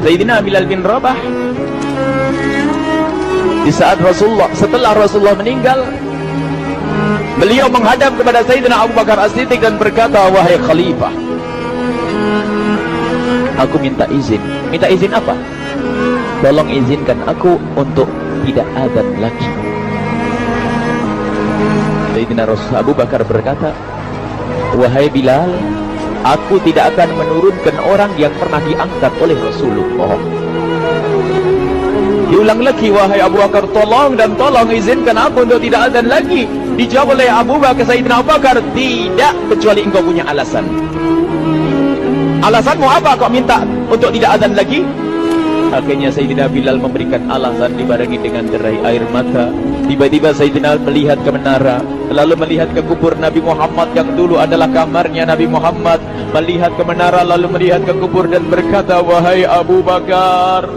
Sayyidina Bilal bin Rabah, di saat setelah Rasulullah meninggal, beliau menghadap kepada Sayyidina Abu Bakar As-Siddiq dan berkata, wahai khalifah, aku minta izin. Minta izin apa? Tolong izinkan aku untuk tidak adzan lagi. Sayyidina Abu Bakar berkata, wahai Bilal, aku tidak akan menurunkan orang yang pernah diangkat oleh Rasulullah. Diulang lagi, wahai Abu Bakar, tolong dan tolong izinkan aku untuk tidak adzan lagi. Dijawab oleh Abu Bakar, Sayyidina Abu Bakar, tidak, kecuali engkau punya alasan. Alasanmu apa kau minta untuk tidak adzan lagi? Akhirnya Sayyidina Bilal memberikan alasan dibarengi dengan derai air mata. Tiba-tiba Sayyidina melihat ke menara, lalu melihat ke kubur Nabi Muhammad yang dulu adalah kamarnya Nabi Muhammad. Melihat ke menara, lalu melihat ke kubur dan berkata, wahai Abu Bakar,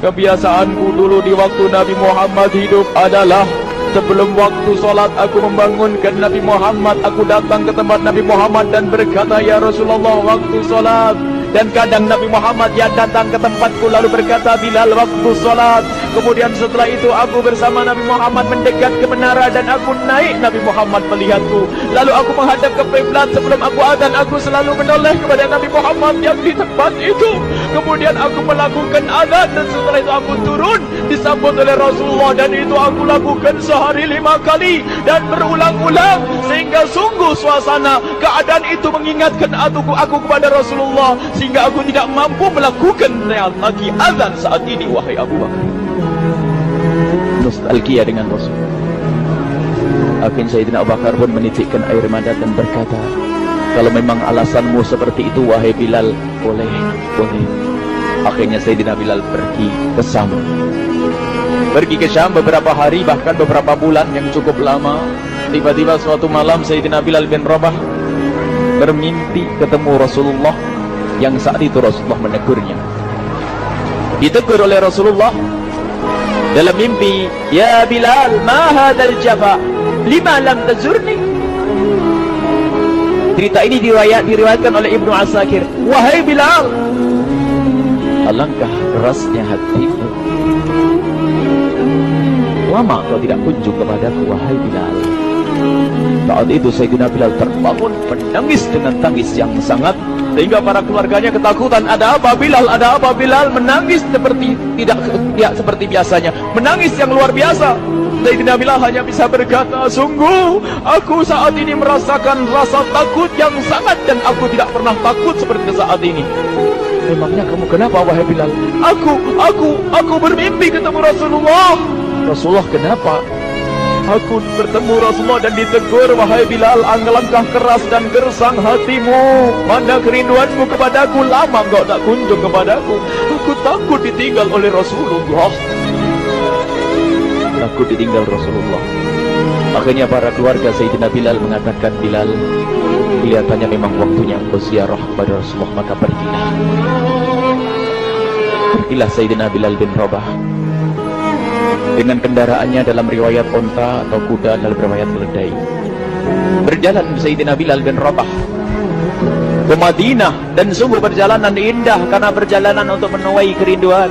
kebiasaanku dulu di waktu Nabi Muhammad hidup adalah sebelum waktu solat aku membangunkan Nabi Muhammad. Aku datang ke tempat Nabi Muhammad dan berkata, ya Rasulullah, waktu solat. Dan kadang Nabi Muhammad yang datang ke tempatku lalu berkata, Bilal, waktu solat. Kemudian setelah itu aku bersama Nabi Muhammad mendekat ke menara dan aku naik. Nabi Muhammad melihatku, lalu aku menghadap ke kiblat. Sebelum aku adzan, aku selalu menoleh kepada Nabi Muhammad yang di tempat itu. Kemudian aku melakukan adzan dan setelah itu aku turun disambut oleh Rasulullah, dan itu aku lakukan sehari 5 kali dan berulang-ulang, sehingga sungguh suasana keadaan itu mengingatkan aku kepada Rasulullah, sehingga aku tidak mampu melakukan lagi azan saat ini. Wahai Abu Bakar, nostalgia dengan Rasul. Akhirnya Sayyidina Abu Bakar pun menitikkan air mata dan berkata, kalau memang alasanmu seperti itu wahai Bilal, boleh. Akhirnya Sayyidina Bilal pergi ke Syam beberapa hari, bahkan beberapa bulan yang cukup lama. Tiba-tiba suatu malam Sayyidina Bilal bin Rabah bermimpi ketemu Rasulullah, yang saat itu Rasulullah menegurnya. Ditegur oleh Rasulullah dalam mimpi, ya Bilal, ma hadzal jafa, lima lam tazurni. Cerita ini diriwayatkan oleh Ibnu Asakir. Wahai Bilal, alangkah kerasnya hatimu, lama kau tidak kunjung kepadaku wahai Bilal. Saat itu Sayyidina Bilal terbangun menangis dengan tangis yang sangat, sehingga para keluarganya ketakutan. Ada apa Bilal? Ada apa Bilal? Menangis seperti tidak seperti biasanya, menangis yang luar biasa. Sayyidina Bilal hanya bisa berkata, sungguh aku saat ini merasakan rasa takut yang sangat, dan aku tidak pernah takut seperti saat ini. Memangnya kamu kenapa wahai Bilal? Aku bermimpi ketemu Rasulullah. Rasulullah, kenapa? Aku bertemu Rasulullah dan ditegur, wahai Bilal, alangkah keras dan gersang hatimu, mana kerinduanmu kepadaku, lama engkau tak kunjung kepadaku. Aku takut ditinggal oleh Rasulullah. Takut ditinggal Rasulullah. Akhirnya para keluarga Sayyidina Bilal mengatakan, Bilal, kelihatannya memang waktunya engkau ziarah kepada Rasulullah, maka pergilah. Pergilah Sayyidina Bilal bin Rabah dengan kendaraannya, dalam riwayat onta atau kuda, dalam riwayat keledai. Berjalan Sayyidina Bilal bin Rabah ke Madinah, dan sungguh perjalanan indah karena perjalanan untuk menuai kerinduan,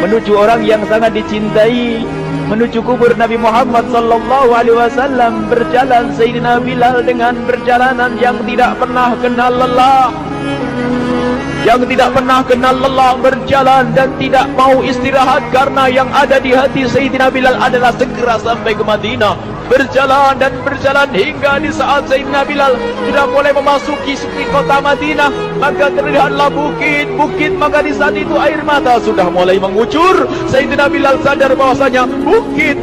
menuju orang yang sangat dicintai, menuju kubur Nabi Muhammad sallallahu alaihi wasallam. Berjalan Sayyidina Bilal dengan perjalanan yang tidak pernah kenal lelah, berjalan dan tidak mau istirahat, karena yang ada di hati Sayyidina Bilal adalah segera sampai ke Madinah. Berjalan dan berjalan hingga di saat Sayyidina Bilal sudah mulai memasuki kota Madinah, maka terlihatlah bukit, maka di saat itu air mata sudah mulai mengucur. Sayyidina Bilal sadar bahwasanya bukit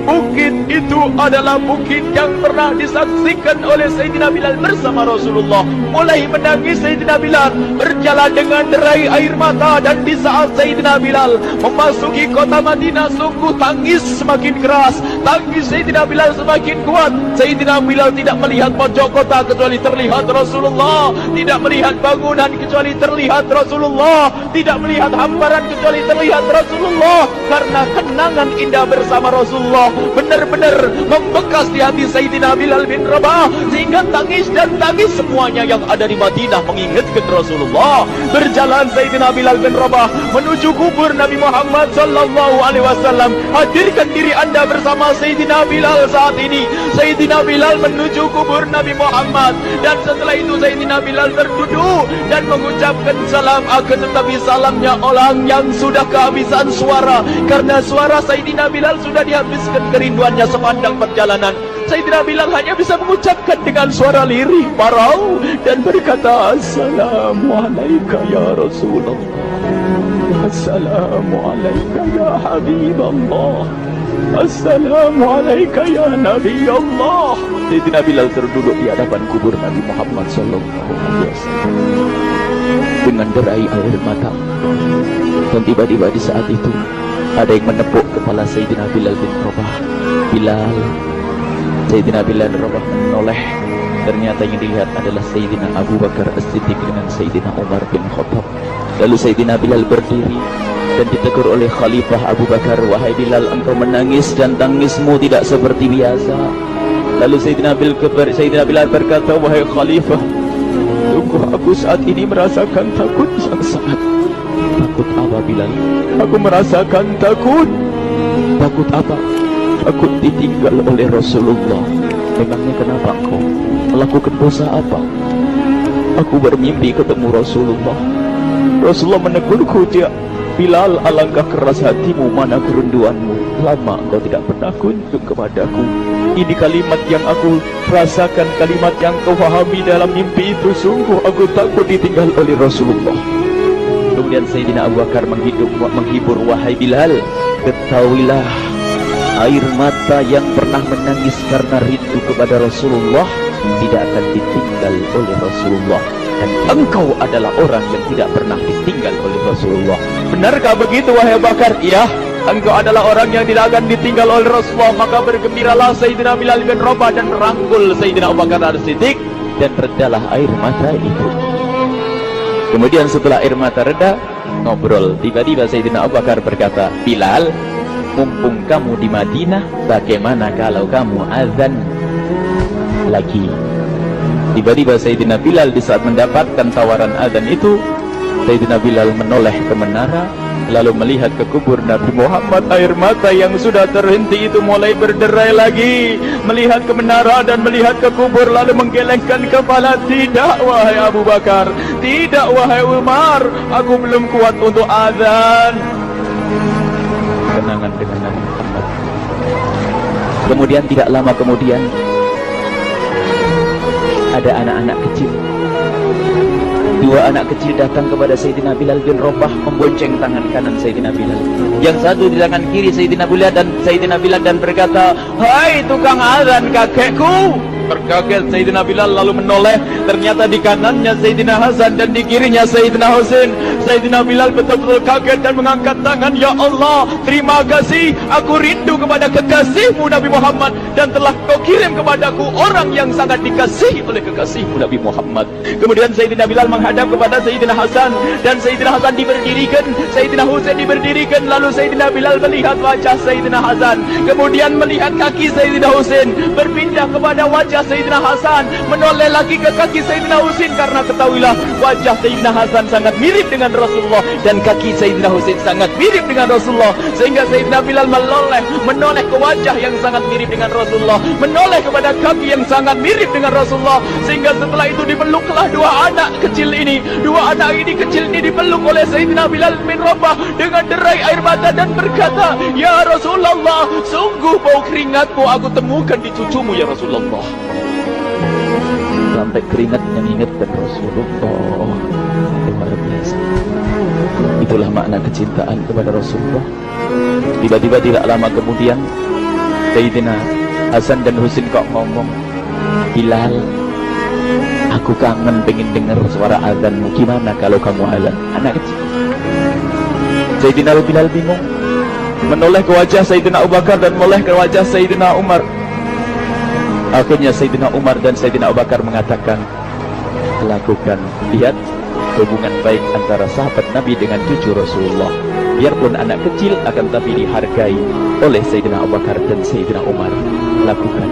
itu adalah bukit yang pernah disaksikan oleh Sayyidina Bilal bersama Rasulullah. Mulai menangis Sayyidina Bilal, berjalan dengan derai air mata, dan di saat Sayyidina Bilal memasuki kota Madinah, sungguh tangis semakin keras, tangis Sayyidina Bilal semakin semakin kuat. Sayyidina Bilal tidak melihat pojok kota kecuali terlihat Rasulullah, tidak melihat bangunan kecuali terlihat Rasulullah, tidak melihat hamparan kecuali terlihat Rasulullah. Karena kenangan indah bersama Rasulullah benar-benar membekas di hati Sayyidina Bilal bin Rabah, sehingga tangis dan tangis semuanya yang ada di Madinah mengingatkan Rasulullah. Berjalan Sayyidina Bilal bin Rabah menuju kubur Nabi Muhammad sallallahu alaihi wasallam. Hadirkan diri anda bersama Sayyidina Bilal saat ini. Sayyidina Bilal menuju kubur Nabi Muhammad, dan setelah itu Sayyidina Bilal berduduk dan mengucapkan salam. Akan tetapi salamnya orang yang sudah kehabisan suara, karena suara Sayyidina Bilal sudah dihabiskan kerinduannya sepanjang perjalanan. Sayyidina Bilal hanya bisa mengucapkan dengan suara lirih parau dan berkata, Assalamualaikum ya Rasulullah, Assalamualaikum ya Habiballah, Assalamualaikum ya Nabi Allah. Sayyidina Bilal terduduk di hadapan kubur Nabi Muhammad sallallahu alaihi wasallam dengan derai air mata. Dan tiba-tiba di saat itu ada yang menepuk kepala Sayyidina Bilal bin Rabah. Bilal. Sayyidina Bilal bin Rabah menoleh. Ternyata yang dilihat adalah Sayyidina Abu Bakar As-Siddiq dengan Sayyidina Umar bin Khattab. Lalu Sayyidina Bilal berdiri dan ditegur oleh Khalifah Abu Bakar, wahai Bilal, engkau menangis dan tangismu tidak seperti biasa. Lalu Sayyidina Bilal berkata, wahai Khalifah, sungguh aku saat ini merasakan takut yang sangat. Takut apa Bilal? Aku merasakan takut. Takut apa? Takut ditinggal oleh Rasulullah. Memangnya kenapa engkau melakukan dosa apa? Aku bermimpi ketemu Rasulullah. Rasulullah menegurku, dia, Bilal, alangkah keras hatimu, mana kerinduanmu. Lama engkau tidak pernah kunjung kepadaku. Ini kalimat yang aku rasakan, kalimat yang kau pahami dalam mimpi itu. Sungguh aku takut ditinggal oleh Rasulullah. Kemudian Sayyidina Abu Bakar menghibur, wahai Bilal, ketahuilah, air mata yang pernah menangis karena rindu kepada Rasulullah tidak akan ditinggal oleh Rasulullah. Dan engkau adalah orang yang tidak pernah ditinggal oleh Rasulullah. Benarkah begitu wahai Bakar? Iya, engkau adalah orang yang tidak akan ditinggal oleh Rasulullah. Maka bergembiralah Sayyidina Bilal bin Rabah dan merangkul Sayyidina Abu Bakar As-Siddiq, dan redalah air mata itu. Kemudian setelah air mata reda, ngobrol. Tiba-tiba Sayyidina Abu Bakar berkata, Bilal, mumpung kamu di Madinah, bagaimana kalau kamu azan lagi? Tiba-tiba Sayyidina Bilal di saat mendapatkan tawaran azan itu, Sayyidina Bilal menoleh ke menara, lalu melihat ke kubur Nabi Muhammad. Air mata yang sudah terhenti itu mulai berderai lagi. Melihat ke menara dan melihat ke kubur, lalu menggelengkan kepala. Tidak wahai Abu Bakar, tidak wahai Umar, aku belum kuat untuk azan. Kenangan dengan Nabi Muhammad. Kemudian tidak lama kemudian ada anak-anak kecil. Dua anak kecil datang kepada Sayyidina Bilal bin Rabah membonceng tangan kanan Sayyidina Bilal. Yang satu di tangan kiri Sayyidina Bilal dan berkata, hai tukang azan kakekku. Terkaget Sayyidina Bilal lalu menoleh. Ternyata di kanannya Sayyidina Hasan dan di kirinya Sayyidina Husain. Sayyidina Bilal betul-betul kaget dan mengangkat tangan. Ya Allah, terima kasih, aku rindu kepada kekasihmu Nabi Muhammad, dan telah kau kirim kepadaku orang yang sangat dikasihi oleh kekasihmu Nabi Muhammad. Kemudian Sayyidina Bilal menghadap kepada Sayyidina Hasan, dan Sayyidina Hasan diberdirikan, Sayyidina Husain diberdirikan. Lalu Sayyidina Bilal melihat wajah Sayyidina Hasan, kemudian melihat kaki Sayyidina Husain, berpindah kepada wajah Sayyidina Hasan, menoleh lagi ke kaki Sayyidina Husain, karena ketahuilah wajah Sayyidina Hasan sangat mirip dengan Rasulullah dan kaki Sayyidina Husain sangat mirip dengan Rasulullah, sehingga Sayyidina Bilal menoleh ke wajah yang sangat mirip dengan Rasulullah, menoleh kepada kaki yang sangat mirip dengan Rasulullah, sehingga setelah itu dipeluklah dua anak kecil ini. Dua anak ini kecil ini dipeluk oleh Sayyidina Bilal bin Rabah dengan derai air mata dan berkata, ya Rasulullah, sungguh bau keringatmu aku temukan di cucumu ya Rasulullah. Sampai keringat mengingatkan Rasulullah. Luar biasa. Itulah makna kecintaan kepada Rasulullah. Tiba-tiba tidak lama kemudian Sayyidina Hasan dan Husain kok ngomong, Bilal, aku kangen pengen dengar suara azanmu. Gimana kalau kamu azan? Anak kecil. Sayyidina Bilal bingung, menoleh ke wajah Sayyidina Abu Bakar dan menoleh ke wajah Sayyidina Umar. Akhirnya Sayyidina Umar dan Sayyidina Abu Bakar mengatakan, lakukan, lihat hubungan baik antara sahabat Nabi dengan cucu Rasulullah. Biarpun anak kecil, akan tapi dihargai oleh Sayyidina Abu Bakar dan Sayyidina Umar. Lakukan.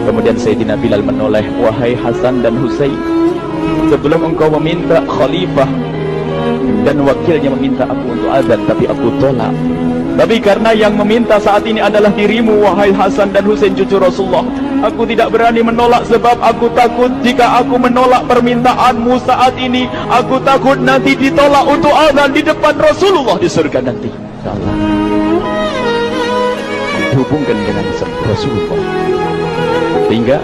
Kemudian Sayyidina Bilal menoleh, wahai Hasan dan Husain, sebelum engkau meminta khalifah dan wakilnya meminta aku untuk azan, tapi aku tolak. Tapi karena yang meminta saat ini adalah dirimu, wahai Hasan dan Husain cucu Rasulullah, aku tidak berani menolak, sebab aku takut jika aku menolak permintaanmu saat ini, aku takut nanti ditolak untuk azan di depan Rasulullah di surga nanti. Salah. Dihubungkan dengan Rasulullah, sehingga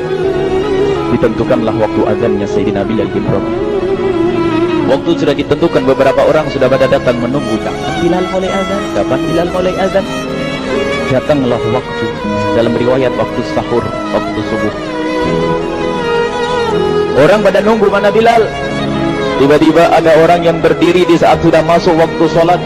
ditentukanlah waktu azannya Sayyidina Bilal bin Rabah. Waktu sudah ditentukan, beberapa orang sudah pada datang menunggu, kapan Bilal mulai azan, kapan Bilal mulai azan. Datanglah waktu, dalam riwayat waktu sahur, waktu subuh. Orang pada nunggu mana Bilal. Tiba-tiba ada orang yang berdiri di saat sudah masuk waktu sholat.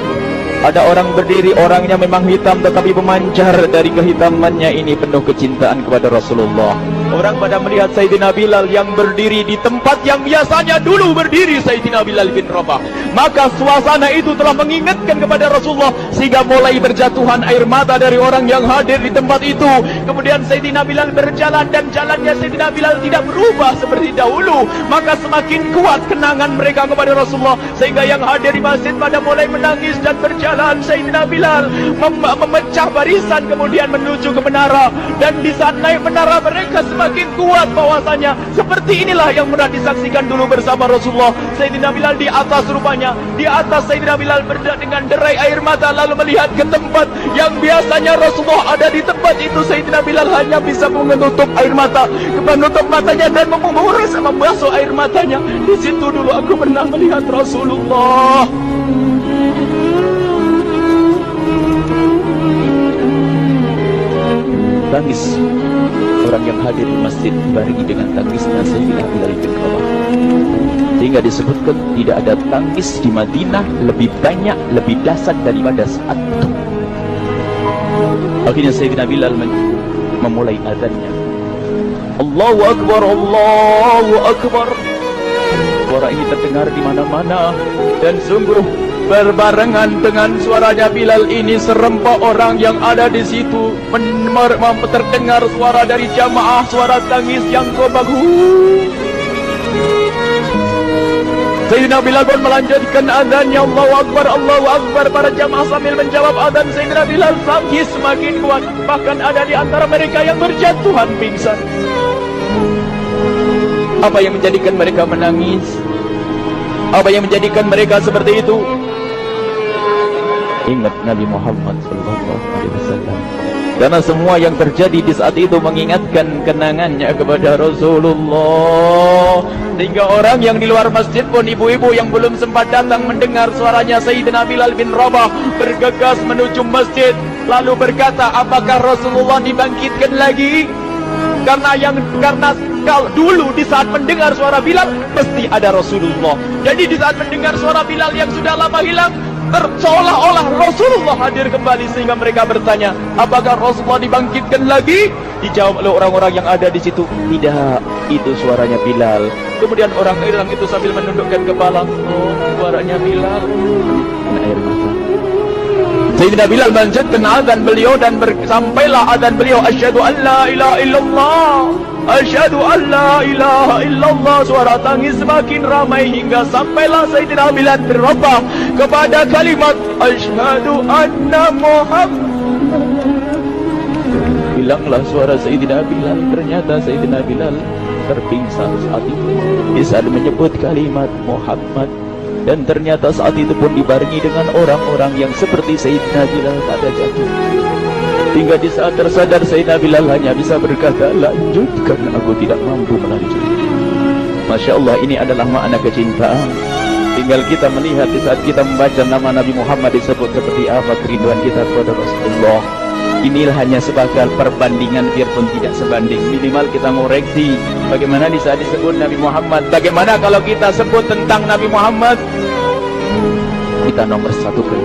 Ada orang berdiri, orangnya memang hitam tetapi memancar dari kehitamannya ini penuh kecintaan kepada Rasulullah. Orang pada melihat Sayyidina Bilal yang berdiri di tempat yang biasanya dulu berdiri Sayyidina Bilal bin Rabah. Maka suasana itu telah mengingatkan kepada Rasulullah, sehingga mulai berjatuhan air mata dari orang yang hadir di tempat itu. Kemudian Sayyidina Bilal berjalan, dan jalannya Sayyidina Bilal tidak berubah seperti dahulu. Maka semakin kuat kenangan mereka kepada Rasulullah, sehingga yang hadir di masjid pada mulai menangis dan berjalan. Sayyidina Bilal memecah barisan kemudian menuju ke menara, dan di saat naik menara mereka semakin kuat bahwasanya seperti inilah yang pernah disaksikan dulu bersama Rasulullah. Sayyidina Bilal di atas, rupanya di atas Sayyidina Bilal dengan derai air mata, lalu melihat ke tempat yang biasanya Rasulullah ada di tempat itu. Sayyidina Bilal hanya bisa menutup air mata, menutup matanya dan memuras membasuh air matanya. Di situ dulu aku pernah melihat Rasulullah. Tangis orang yang hadir di masjid barengi dengan tangisnya Sayyidina Bilal bin Rabah, sehingga disebutkan tidak ada tangis di Madinah lebih banyak, lebih dahsyat daripada saat itu. Akhirnya Sayyidina Bilal memulai azannya. Allahu Akbar, Allahu Akbar. Suara ini terdengar di mana-mana, dan sungguh berbarengan dengan suaranya Bilal ini serempak orang yang ada di situ terdengar suara dari jamaah, suara tangis yang kobagu. Sayyidina Bilal pun melanjutkan azannya, Allahu Akbar, Allahu Akbar. Para jamaah sambil menjawab azan Sayyidina Bilal, tangis semakin kuat. Bahkan ada di antara mereka yang berjatuhan pingsan. Apa yang menjadikan mereka menangis? Apa yang menjadikan mereka seperti itu? Ingat Nabi Muhammad SAW. Karena semua yang terjadi di saat itu mengingatkan kenangannya kepada Rasulullah. Sehingga orang yang di luar masjid pun, ibu-ibu yang belum sempat datang mendengar suaranya Sayyidina Bilal bin Rabah, bergegas menuju masjid, lalu berkata, apakah Rasulullah dibangkitkan lagi? Karena kalau dulu di saat mendengar suara Bilal pasti ada Rasulullah. Jadi di saat mendengar suara Bilal yang sudah lama hilang, seolah-olah Rasulullah hadir kembali, sehingga mereka bertanya, apakah Rasulullah dibangkitkan lagi? Dijawab oleh orang-orang yang ada di situ, tidak, itu suaranya Bilal. Kemudian orang-orang itu sambil menundukkan kepala, oh, suaranya Bilal. Air mata. Sayyidina Bilal melanjutkan azan beliau, dan sampailah azan beliau, asyhadu an la ilaha illallah, asyhadu an la ilaha illallah. Suara tangis semakin ramai hingga sampailah Sayyidina Bilal bin Rabah kepada kalimat asyhadu anna Muhammad. Hilanglah suara Sayyidina Bilal. Ternyata Sayyidina Bilal terpingsan saat itu di saat menyebut kalimat Muhammad. Dan ternyata saat itu pun dibarengi dengan orang-orang yang seperti Sayyidina Bilal pada jatuh. Hingga di saat tersadar Sayyidina Bilal hanya bisa berkata, lanjutkan, aku tidak mampu melanjutkan. Masya Allah, ini adalah makna kecintaan. Tinggal kita melihat di saat kita membaca nama Nabi Muhammad disebut seperti apa kerinduan kita kepada Rasulullah. Inilah hanya sebagai perbandingan, biarpun tidak sebanding. Minimal kita ngoreksi bagaimana di saat disebut Nabi Muhammad. Bagaimana kalau kita sebut tentang Nabi Muhammad? Kita nomor satukan,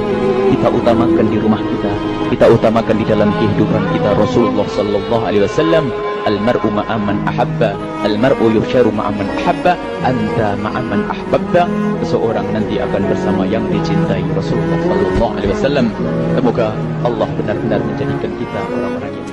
kita utamakan di rumah kita, kita utamakan di dalam kehidupan kita Rasulullah Sallallahu Alaihi Wasallam. Al-mar'u ma'aman ahabba, al-mar'u yuhsyaru ma'aman ahabba, anta ma'aman ahbabta. Seseorang nanti akan bersama yang dicintai Rasulullah sallallahu alaihi wasallam. Semoga Allah benar-benar menjadikan kita orang-orang yang